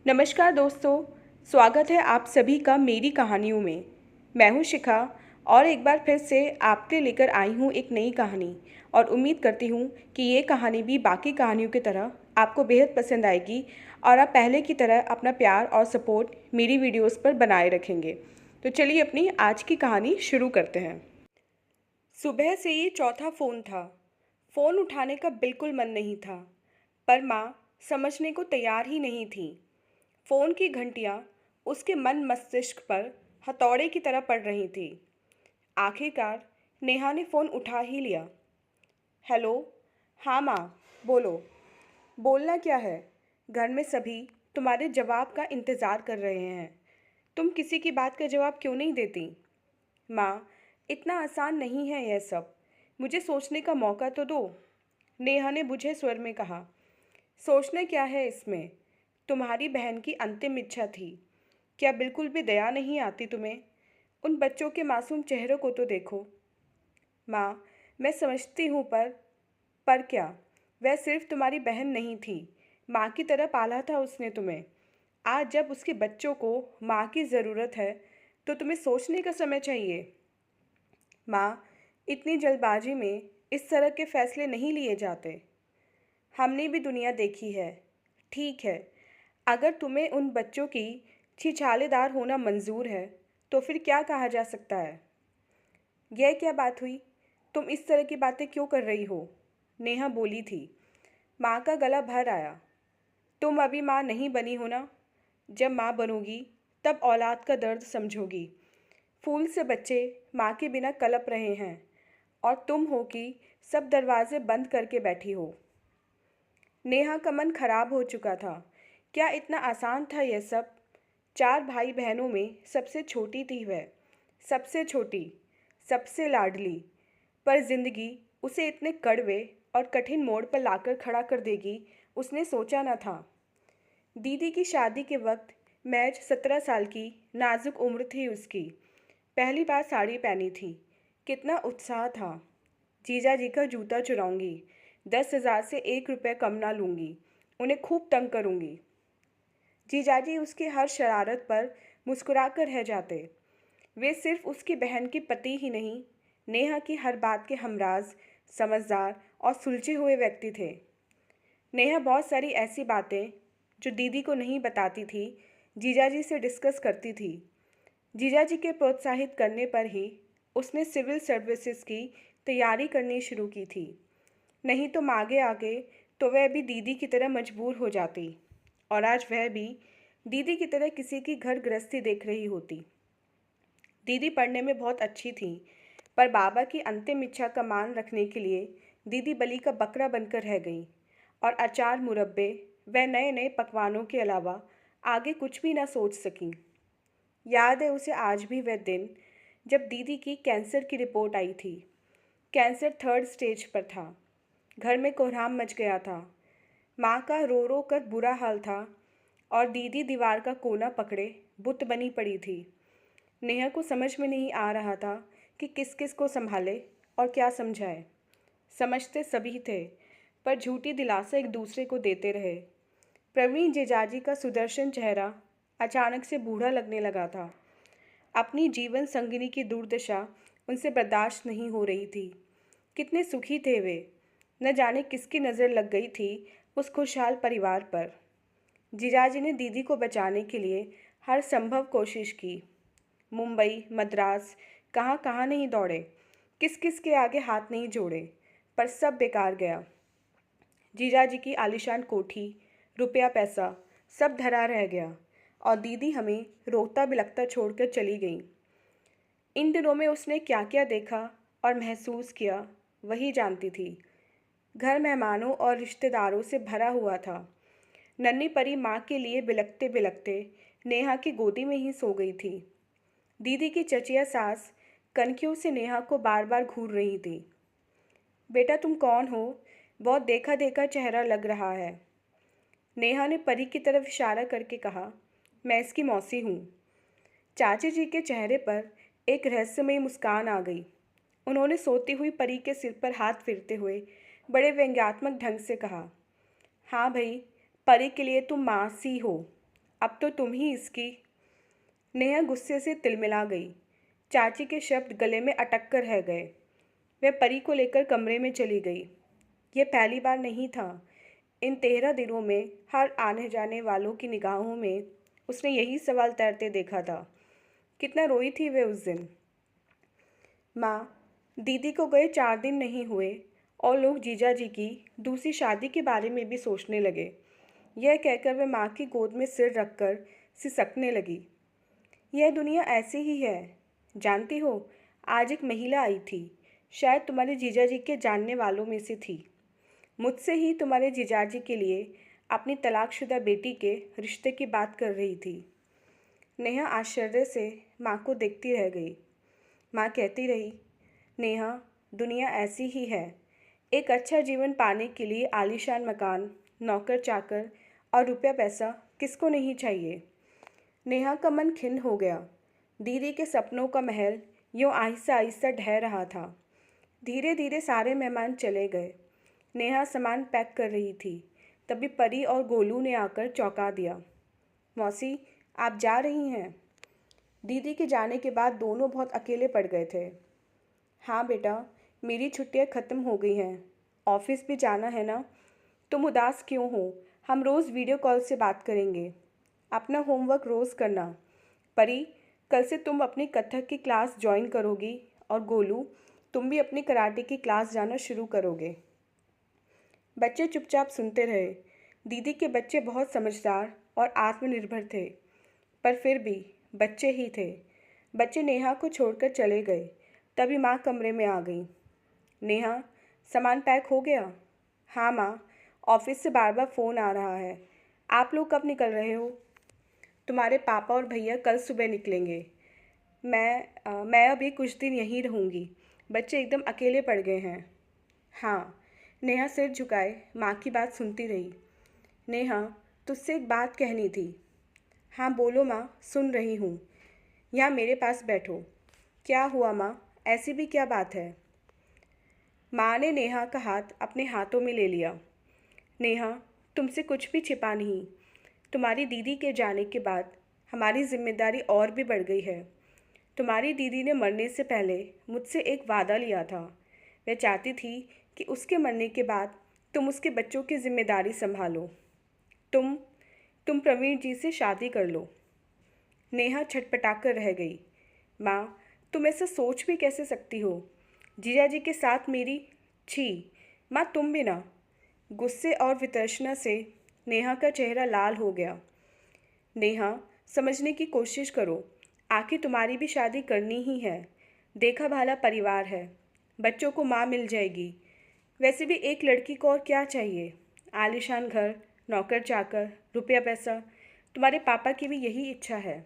नमस्कार दोस्तों। स्वागत है आप सभी का मेरी कहानियों में। मैं हूं शिखा और एक बार फिर से आपके लेकर आई हूं एक नई कहानी। और उम्मीद करती हूं कि ये कहानी भी बाकी कहानियों की तरह आपको बेहद पसंद आएगी और आप पहले की तरह अपना प्यार और सपोर्ट मेरी वीडियोस पर बनाए रखेंगे। तो चलिए अपनी आज की कहानी शुरू करते हैं। सुबह से ये चौथा फ़ोन था। फ़ोन उठाने का बिल्कुल मन नहीं था, पर माँ समझने को तैयार ही नहीं थी। फ़ोन की घंटियाँ उसके मन मस्तिष्क पर हथौड़े की तरह पड़ रही थी। आखिरकार नेहा ने फ़ोन उठा ही लिया। हेलो। हाँ माँ, बोलो। बोलना क्या है? घर में सभी तुम्हारे जवाब का इंतज़ार कर रहे हैं। तुम किसी की बात का जवाब क्यों नहीं देती? माँ, इतना आसान नहीं है यह सब। मुझे सोचने का मौका तो दो। नेहा ने बुझे स्वर में कहा। सोचना क्या है इसमें? तुम्हारी बहन की अंतिम इच्छा थी। क्या बिल्कुल भी दया नहीं आती तुम्हें? उन बच्चों के मासूम चेहरों को तो देखो। माँ, मैं समझती हूँ, पर क्या? वह सिर्फ तुम्हारी बहन नहीं थी। माँ की तरह पाला था उसने तुम्हें। आज जब उसके बच्चों को माँ की ज़रूरत है, तो तुम्हें सोचने का समय चाहिए। माँ, इतनी जल्दबाजी में इस तरह के फैसले नहीं लिए जाते। हमने भी दुनिया देखी है। ठीक है, अगर तुम्हें उन बच्चों की छिछालेदार होना मंजूर है, तो फिर क्या कहा जा सकता है? यह क्या बात हुई? तुम इस तरह की बातें क्यों कर रही हो? नेहा बोली थी। माँ का गला भर आया। तुम अभी माँ नहीं बनी हो ना? जब माँ बनोगी तब औलाद का दर्द समझोगी। फूल से बच्चे माँ के बिना कलप रहे हैं और तुम हो कि सब दरवाजे बंद करके बैठी हो। नेहा का मन खराब हो चुका था। क्या इतना आसान था यह सब? 4 भाई बहनों में सबसे छोटी थी वह। सबसे छोटी, सबसे लाडली। पर जिंदगी उसे इतने कड़वे और कठिन मोड़ पर लाकर खड़ा कर देगी, उसने सोचा न था। दीदी की शादी के वक्त मैच 17 साल की नाजुक उम्र थी उसकी। पहली बार साड़ी पहनी थी। कितना उत्साह था। जीजा जी का जूता चुराऊंगी। 10,000 से 1 रुपये कम ना लूँगी। उन्हें खूब तंग करूँगी। जीजाजी उसकी हर शरारत पर मुस्कुरा कर रह जाते। वे सिर्फ उसकी बहन के पति ही नहीं, नेहा की हर बात के हमराज, समझदार और सुलझे हुए व्यक्ति थे। नेहा बहुत सारी ऐसी बातें जो दीदी को नहीं बताती थी, जीजाजी से डिस्कस करती थी। जीजाजी के प्रोत्साहित करने पर ही उसने सिविल सर्विसेज की तैयारी करनी शुरू की थी। नहीं तो आगे आगे तो वह भी दीदी की तरह मजबूर हो जाती और आज वह भी दीदी की तरह किसी की घर गृहस्थी देख रही होती। दीदी पढ़ने में बहुत अच्छी थी, पर बाबा की अंतिम इच्छा का मान रखने के लिए दीदी बलि का बकरा बनकर रह गई और अचार मुरब्बे व नए नए पकवानों के अलावा आगे कुछ भी ना सोच सकी। याद है उसे आज भी वह दिन जब दीदी की कैंसर की रिपोर्ट आई थी। कैंसर 3rd स्टेज पर था। घर में कोहराम मच गया था। माँ का रो रो कर बुरा हाल था और दीदी दीवार का कोना पकड़े बुत बनी पड़ी थी। नेहा को समझ में नहीं आ रहा था कि किस किस को संभाले और क्या समझाए। समझते सभी थे, पर झूठी दिलासा एक दूसरे को देते रहे। प्रवीण जीजाजी का सुदर्शन चेहरा अचानक से बूढ़ा लगने लगा था। अपनी जीवन संगिनी की दुर्दशा उनसे बर्दाश्त नहीं हो रही थी। कितने सुखी थे वे। न जाने किसकी नज़र लग गई थी उस खुशहाल परिवार पर। जीजाजी ने दीदी को बचाने के लिए हर संभव कोशिश की। मुंबई, मद्रास, कहाँ कहाँ नहीं दौड़े, किस किस के आगे हाथ नहीं जोड़े, पर सब बेकार गया। जीजाजी की आलीशान कोठी, रुपया पैसा सब धरा रह गया और दीदी हमें रोता बिलखता छोड़कर चली गई। इन दिनों में उसने क्या क्या देखा और महसूस किया, वही जानती थी। घर मेहमानों और रिश्तेदारों से भरा हुआ था। नन्ही परी माँ के लिए बिलखते बिलखते नेहा की गोदी में ही सो गई थी। दीदी की चचिया सास कनखियों से नेहा को बार बार घूर रही थी। बेटा तुम कौन हो? बहुत देखा देखा चेहरा लग रहा है। नेहा ने परी की तरफ इशारा करके कहा, मैं इसकी मौसी हूँ। चाची जी के चेहरे पर एक रहस्यमयी मुस्कान आ गई। उन्होंने सोती हुई परी के सिर पर हाथ फेरते हुए बड़े व्यंग्यात्मक ढंग से कहा, हाँ भाई, परी के लिए तुम मासी हो। अब तो तुम ही इसकी। नेहा गुस्से से तिलमिला गई। चाची के शब्द गले में अटक कर रह गए। वह परी को लेकर कमरे में चली गई। यह पहली बार नहीं था। इन 13 दिनों में हर आने जाने वालों की निगाहों में उसने यही सवाल तैरते देखा था। कितना रोई थी वे उस दिन। माँ, दीदी को गए 4 दिन नहीं हुए और लोग जीजा जी की दूसरी शादी के बारे में भी सोचने लगे। यह कहकर वह माँ की गोद में सिर रखकर सिसकने लगी। यह दुनिया ऐसी ही है। जानती हो, आज एक महिला आई थी, शायद तुम्हारे जीजा जी के जानने वालों में से थी। मुझसे ही तुम्हारे जीजाजी के लिए अपनी तलाकशुदा बेटी के रिश्ते की बात कर रही थी। नेहा आश्चर्य से माँ को देखती रह गई। माँ कहती रही, नेहा, दुनिया ऐसी ही है। एक अच्छा जीवन पाने के लिए आलीशान मकान, नौकर चाकर और रुपया पैसा किसको नहीं चाहिए। नेहा का मन खिन्न हो गया। दीदी के सपनों का महल यूँ आहिस्ता आहिस्ता ढह रहा था। धीरे धीरे सारे मेहमान चले गए। नेहा सामान पैक कर रही थी, तभी परी और गोलू ने आकर चौंका दिया। मौसी, आप जा रही हैं? दीदी के जाने के बाद दोनों बहुत अकेले पड़ गए थे। हाँ बेटा, मेरी छुट्टियां ख़त्म हो गई हैं। ऑफिस भी जाना है ना। तुम उदास क्यों हो? हम रोज़ वीडियो कॉल से बात करेंगे। अपना होमवर्क रोज़ करना। परी, कल से तुम अपनी कथक की क्लास ज्वाइन करोगी और गोलू, तुम भी अपनी कराटे की क्लास जाना शुरू करोगे। बच्चे चुपचाप सुनते रहे। दीदी के बच्चे बहुत समझदार और आत्मनिर्भर थे, पर फिर भी बच्चे ही थे। बच्चे नेहा को छोड़कर चले गए। तभी माँ कमरे में आ गई। नेहा, सामान पैक हो गया? हाँ माँ, ऑफिस से बार बार फ़ोन आ रहा है। आप लोग कब निकल रहे हो? तुम्हारे पापा और भैया कल सुबह निकलेंगे। मैं अभी कुछ दिन यहीं रहूँगी। बच्चे एकदम अकेले पड़ गए हैं। हाँ। नेहा सिर झुकाए माँ की बात सुनती रही। नेहा, तुझसे एक बात कहनी थी। हाँ बोलो माँ, सुन रही हूँ। यहाँ मेरे पास बैठो। क्या हुआ माँ, ऐसी भी क्या बात है? माँ ने नेहा का हाथ अपने हाथों में ले लिया। नेहा, तुमसे कुछ भी छिपा नहीं। तुम्हारी दीदी के जाने के बाद हमारी जिम्मेदारी और भी बढ़ गई है। तुम्हारी दीदी ने मरने से पहले मुझसे एक वादा लिया था। वह चाहती थी कि उसके मरने के बाद तुम उसके बच्चों की जिम्मेदारी संभालो। तुम प्रवीण जी से शादी कर लो। नेहा छटपटाकर रह गई। माँ, तुम ऐसा सोच भी कैसे सकती हो? जीजा जी के साथ मेरी छी। माँ, तुम भी ना। गुस्से और वितर्षणा से नेहा का चेहरा लाल हो गया। नेहा, समझने की कोशिश करो। आखिर तुम्हारी भी शादी करनी ही है। देखा भाला परिवार है, बच्चों को माँ मिल जाएगी। वैसे भी एक लड़की को और क्या चाहिए? आलीशान घर, नौकर चाकर, रुपया पैसा। तुम्हारे पापा की भी यही इच्छा है।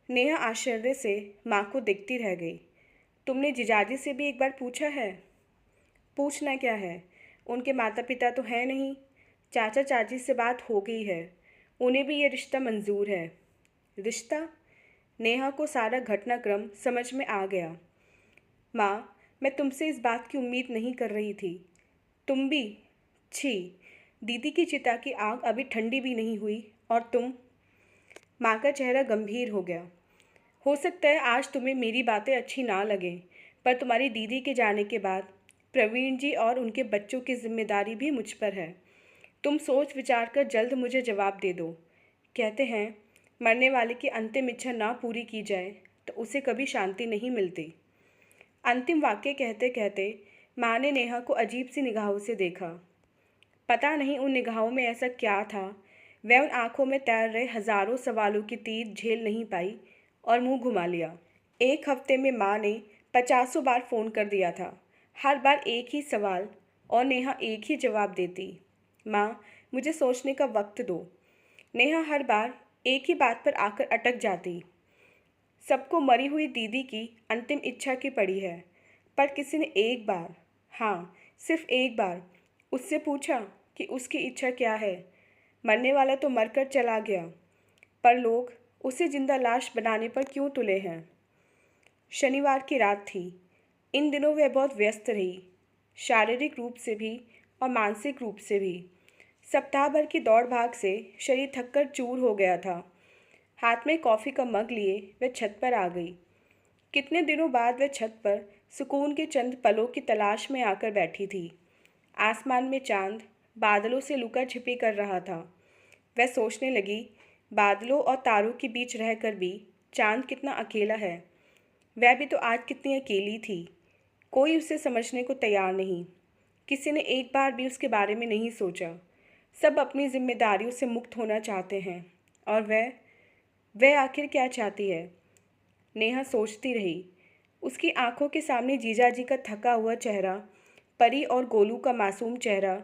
नेहा आश्चर्य से माँ को देखती रह गई। तुमने जिजाजी से भी एक बार पूछा है? पूछना क्या है, उनके माता पिता तो हैं नहीं। चाचा चाची से बात हो गई है, उन्हें भी ये रिश्ता मंजूर है। रिश्ता? नेहा को सारा घटनाक्रम समझ में आ गया। माँ, मैं तुमसे इस बात की उम्मीद नहीं कर रही थी। तुम भी? छी। दीदी की चिता की आग अभी ठंडी भी नहीं हुई और तुम? माँ का चेहरा गंभीर हो गया। हो सकता है आज तुम्हें मेरी बातें अच्छी ना लगें, पर तुम्हारी दीदी के जाने के बाद प्रवीण जी और उनके बच्चों की जिम्मेदारी भी मुझ पर है। तुम सोच विचार कर जल्द मुझे जवाब दे दो। कहते हैं, मरने वाले की अंतिम इच्छा ना पूरी की जाए तो उसे कभी शांति नहीं मिलती। अंतिम वाक्य कहते कहते माँ ने नेहा को अजीब सी निगाहों से देखा। पता नहीं उन निगाहों में ऐसा क्या था। वह उन आंखों में तैर रहे हजारों सवालों की तीर झेल नहीं पाई और मुंह घुमा लिया। एक हफ्ते में माँ ने 50 बार फ़ोन कर दिया था। हर बार एक ही सवाल और नेहा एक ही जवाब देती, माँ, मुझे सोचने का वक्त दो। नेहा हर बार एक ही बात पर आकर अटक जाती। सबको मरी हुई दीदी की अंतिम इच्छा की पड़ी है, पर किसी ने एक बार, हाँ सिर्फ एक बार, उससे पूछा कि उसकी इच्छा क्या है। मरने वाला तो मरकर चला गया, पर लोग उसे जिंदा लाश बनाने पर क्यों तुले हैं? शनिवार की रात थी। इन दिनों वह बहुत व्यस्त रही, शारीरिक रूप से भी और मानसिक रूप से भी। सप्ताह भर की दौड़ भाग से शरीर थककर चूर हो गया था। हाथ में कॉफ़ी का मग लिए वह छत पर आ गई। कितने दिनों बाद वह छत पर सुकून के चंद पलों की तलाश में आकर बैठी थी। आसमान में चांद बादलों से लुका छिपी कर रहा था। वह सोचने लगी, बादलों और तारों के बीच रहकर भी चांद कितना अकेला है। वह भी तो आज कितनी अकेली थी। कोई उसे समझने को तैयार नहीं। किसी ने एक बार भी उसके बारे में नहीं सोचा। सब अपनी जिम्मेदारियों से मुक्त होना चाहते हैं। और वह आखिर क्या चाहती है? नेहा सोचती रही। उसकी आंखों के सामने जीजाजी का थका हुआ चेहरा, परी और गोलू का मासूम चेहरा,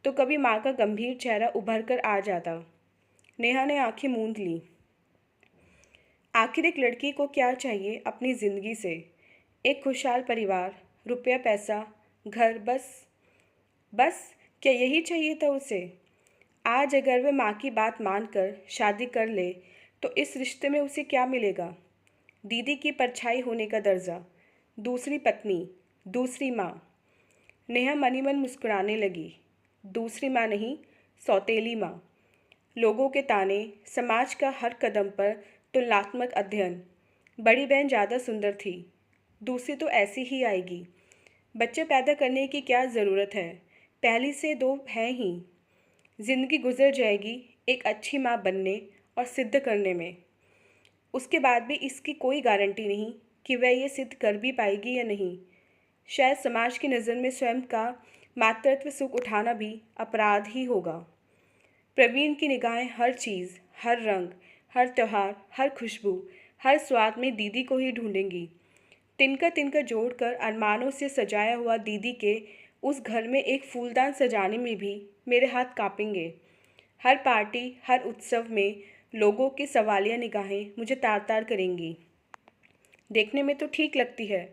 तो कभी माँ का गंभीर चेहरा उभर कर आ जाता। नेहा ने आंखें मूंद लीं। आखिर एक लड़की को क्या चाहिए अपनी ज़िंदगी से? एक खुशहाल परिवार, रुपया पैसा, घर, बस क्या यही चाहिए था उसे? आज अगर वह माँ की बात मानकर शादी कर ले तो इस रिश्ते में उसे क्या मिलेगा? दीदी की परछाई होने का दर्जा, दूसरी पत्नी, दूसरी माँ। नेहा मनी मन मुस्कुराने लगी। दूसरी माँ नहीं, सौतेली माँ। लोगों के ताने, समाज का हर कदम पर तुलनात्मक अध्ययन। बड़ी बहन ज़्यादा सुंदर थी, दूसरी तो ऐसी ही आएगी। बच्चे पैदा करने की क्या ज़रूरत है? पहली से दो हैं ही। ज़िंदगी गुजर जाएगी एक अच्छी माँ बनने और सिद्ध करने में। उसके बाद भी इसकी कोई गारंटी नहीं कि वह ये सिद्ध कर भी पाएगी या नहीं। शायद समाज की नज़र में स्वयं का मातृत्व सुख उठाना भी अपराध ही होगा। प्रवीण की निगाहें हर चीज़, हर रंग, हर त्योहार, हर खुशबू, हर स्वाद में दीदी को ही ढूंढेंगी। तिनका तिनका जोड़कर अरमानों से सजाया हुआ दीदी के उस घर में एक फूलदान सजाने में भी मेरे हाथ कांपेंगे। हर पार्टी, हर उत्सव में लोगों की सवालिया निगाहें मुझे तार तार करेंगी। देखने में तो ठीक लगती है,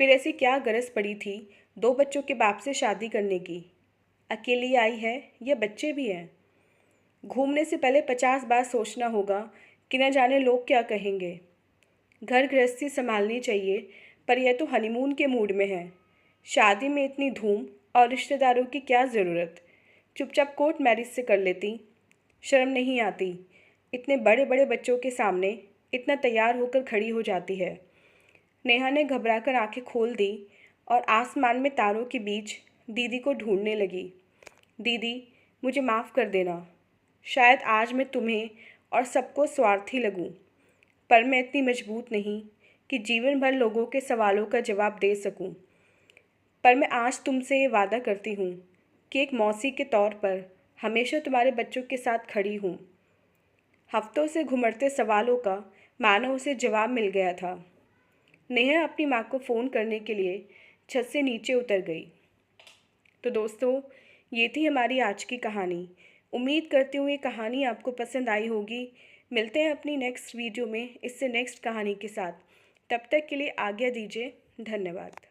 फिर ऐसी क्या गरज पड़ी थी दो बच्चों के बाप से शादी करने की? अकेली आई है या बच्चे भी हैं? घूमने से पहले 50 बार सोचना होगा कि न जाने लोग क्या कहेंगे। घर गृहस्थी संभालनी चाहिए, पर यह तो हनीमून के मूड में है। शादी में इतनी धूम और रिश्तेदारों की क्या ज़रूरत? चुपचाप कोर्ट मैरिज से कर लेती। शर्म नहीं आती? इतने बड़े बड़े बच्चों के सामने इतना तैयार होकर खड़ी हो जाती है। नेहा ने घबराकर आंखें खोल दी और आसमान में तारों के बीच दीदी को ढूंढने लगी। दीदी, मुझे माफ़ कर देना। शायद आज मैं तुम्हें और सबको स्वार्थी लगूं, पर मैं इतनी मजबूत नहीं कि जीवन भर लोगों के सवालों का जवाब दे सकूं। पर मैं आज तुमसे ये वादा करती हूँ कि एक मौसी के तौर पर हमेशा तुम्हारे बच्चों के साथ खड़ी हूँ। हफ्तों से घुमड़ते सवालों का मानो उसे जवाब मिल गया था। नेहा अपनी माँ को फ़ोन करने के लिए छत से नीचे उतर गई। तो दोस्तों, ये थी हमारी आज की कहानी। उम्मीद करती हूँ ये कहानी आपको पसंद आई होगी। मिलते हैं अपनी नेक्स्ट वीडियो में इससे नेक्स्ट कहानी के साथ। तब तक के लिए आज्ञा दीजिए। धन्यवाद।